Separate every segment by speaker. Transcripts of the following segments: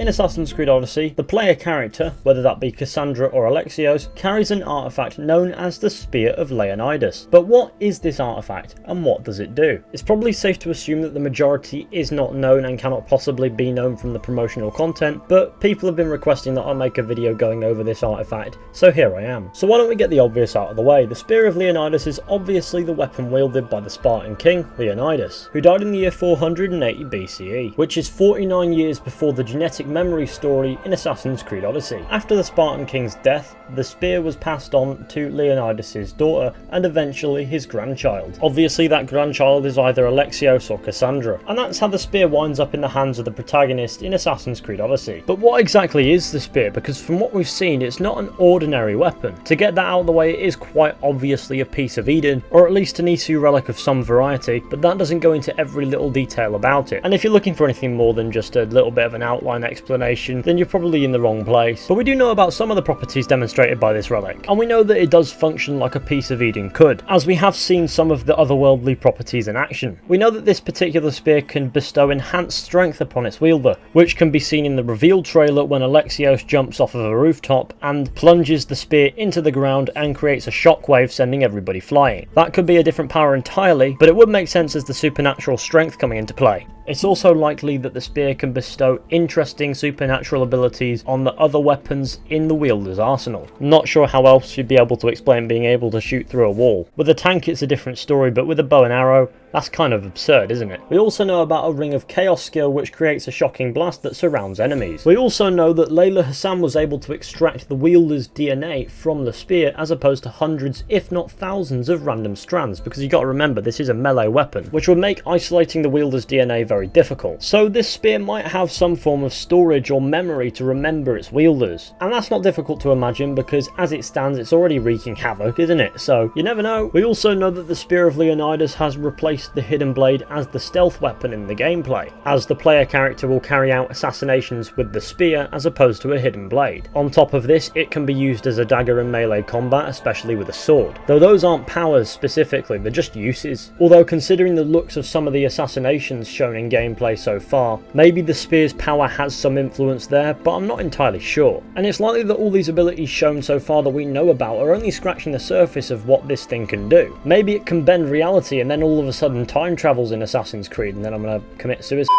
Speaker 1: in Assassin's Creed Odyssey, the player character, whether that be Cassandra or Alexios, carries an artifact known as the Spear of Leonidas. But what is this artifact and what does it do? It's probably safe to assume that the majority is not known and cannot possibly be known from the promotional content, but people have been requesting that I make a video going over this artifact, so here I am. So why don't we get the obvious out of the way? The Spear of Leonidas is obviously the weapon wielded by the Spartan king, Leonidas, who died in the year 480 BCE, which is 49 years before the genetic memory story in Assassin's Creed Odyssey. After the Spartan king's death, the spear was passed on to Leonidas' daughter and eventually his grandchild. Obviously that grandchild is either Alexios or Cassandra, and that's how the spear winds up in the hands of the protagonist in Assassin's Creed Odyssey. But what exactly is the spear? Because from what we've seen, it's not an ordinary weapon. To get that out of the way, it is quite obviously a piece of Eden, or at least an Isu relic of some variety, but that doesn't go into every little detail about it. And if you're looking for anything more than just a little bit of an outline explanation, then you're probably in the wrong place. But we do know about some of the properties demonstrated by this relic, and we know that it does function like a piece of Eden could, as we have seen some of the otherworldly properties in action. We know that this particular spear can bestow enhanced strength upon its wielder, which can be seen in the reveal trailer when Alexios jumps off of a rooftop and plunges the spear into the ground and creates a shockwave, sending everybody flying. That could be a different power entirely, but it would make sense as the supernatural strength coming into play. It's also likely that the spear can bestow interesting supernatural abilities on the other weapons in the wielder's arsenal. Not sure how else you'd be able to explain being able to shoot through a wall. With a tank it's a different story, but with a bow and arrow, that's kind of absurd, isn't it? We also know about a Ring of Chaos skill which creates a shocking blast that surrounds enemies. We also know that Layla Hassan was able to extract the wielder's DNA from the spear as opposed to hundreds if not thousands of random strands, because you got to remember this is a melee weapon, which would make isolating the wielder's DNA very difficult. So this spear might have some form of storage or memory to remember its wielders, and that's not difficult to imagine because as it stands it's already wreaking havoc, isn't it? So you never know. We also know that the Spear of Leonidas has replaced the Hidden Blade as the stealth weapon in the gameplay, as the player character will carry out assassinations with the spear as opposed to a hidden blade. On top of this, it can be used as a dagger in melee combat, especially with a sword, though those aren't powers specifically, they're just uses. Although considering the looks of some of the assassinations shown in gameplay so far, maybe the spear's power has some influence there, but I'm not entirely sure. And it's likely that all these abilities shown so far that we know about are only scratching the surface of what this thing can do. Maybe it can bend reality and then all of a sudden time travels in Assassin's Creed and then I'm gonna commit suicide.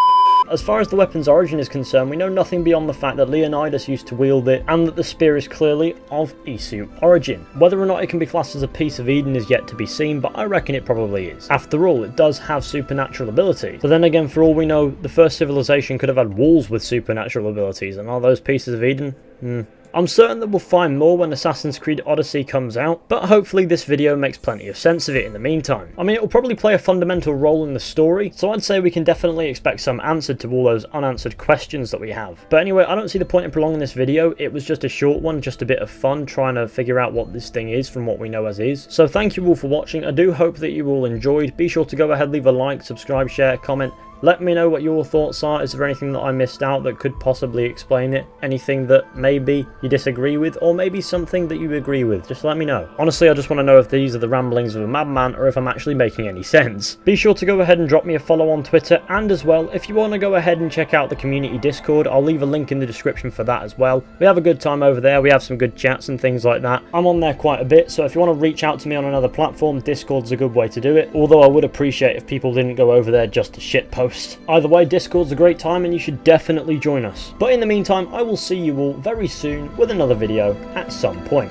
Speaker 1: As far as the weapon's origin is concerned, we know nothing beyond the fact that Leonidas used to wield it and that the spear is clearly of Isu origin. Whether or not it can be classed as a piece of Eden is yet to be seen, but I reckon it probably is. After all, it does have supernatural abilities. But then again, for all we know, the first civilization could have had walls with supernatural abilities, and are those pieces of Eden? I'm certain that we'll find more when Assassin's Creed Odyssey comes out, but hopefully this video makes plenty of sense of it in the meantime. I mean, it will probably play a fundamental role in the story, so I'd say we can definitely expect some answer to all those unanswered questions that we have. But anyway, I don't see the point in prolonging this video. It was just a short one, just a bit of fun trying to figure out what this thing is from what we know as is. So thank you all for watching. I do hope that you all enjoyed. Be sure to go ahead, leave a like, subscribe, share, comment. Let me know what your thoughts are. Is there anything that I missed out that could possibly explain it? Anything that maybe you disagree with, or maybe something that you agree with? Just let me know. Honestly, I just want to know if these are the ramblings of a madman or if I'm actually making any sense. Be sure to go ahead and drop me a follow on Twitter, and as well, if you want to go ahead and check out the community Discord, I'll leave a link in the description for that as well. We have a good time over there. We have some good chats and things like that. I'm on there quite a bit, so if you want to reach out to me on another platform, Discord's a good way to do it, although I would appreciate if people didn't go over there just to shitpost. Either way, Discord's a great time and you should definitely join us. But in the meantime, I will see you all very soon with another video at some point.